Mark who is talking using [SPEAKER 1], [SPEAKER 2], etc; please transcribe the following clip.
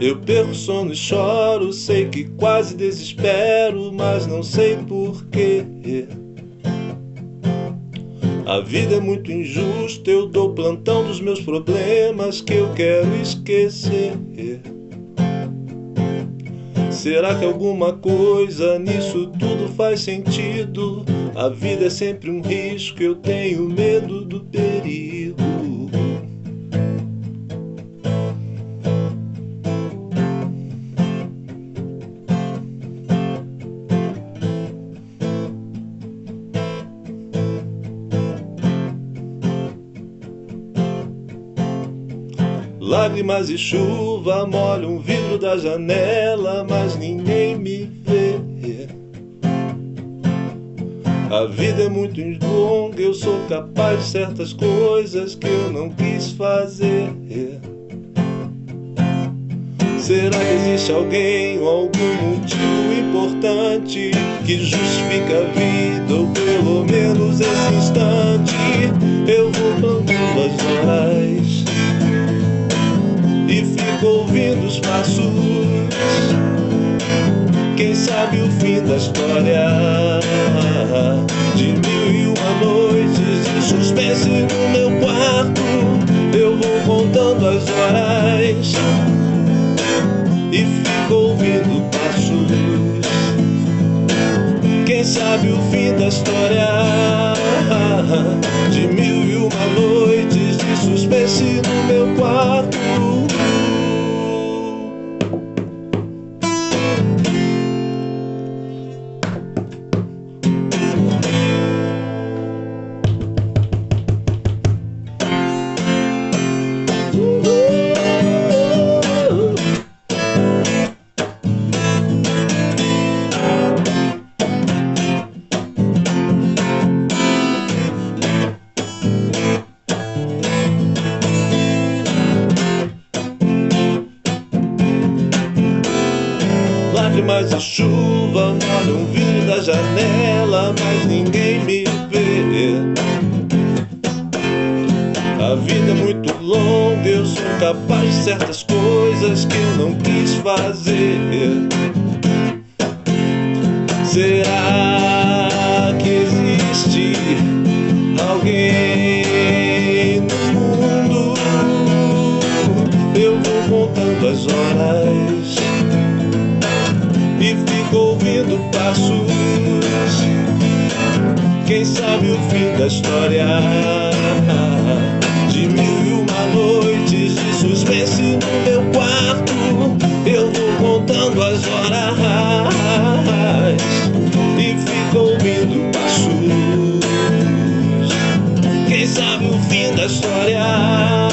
[SPEAKER 1] Eu perco o sono e choro, sei que quase desespero, mas não sei porquê. A vida é muito injusta, eu dou plantão dos meus problemas que eu quero esquecer. Será que alguma coisa nisso tudo faz sentido? A vida é sempre um risco, eu tenho medo do perigo. Lágrimas e chuva molham o vidro da janela, mas ninguém me vê. A vida é muito longa, eu sou capaz de certas coisas que eu não quis fazer. Será que existe alguém ou algum motivo importante que justifique a vida, ou pelo menos esse instante? Eu vou plantando as horas e fico ouvindo os passos. Quem sabe o fim da história de 1001 noites de suspense no meu quarto. Eu vou contando as horas e fico ouvindo passos. Quem sabe o fim da história de 1001 noites de suspense no meu quarto. Lágrimas e chuva molham o vidro da janela, mas ninguém me vê. A vida é muito longa, eu sou capaz de certas coisas que eu não quis fazer. Será que existe alguém no mundo? Eu vou contando as horas e fico ouvindo passos. Quem sabe o fim da história de 1001 noites de suspense no meu quarto. Eu vou contando as horas e fico ouvindo passos. Quem sabe o fim da história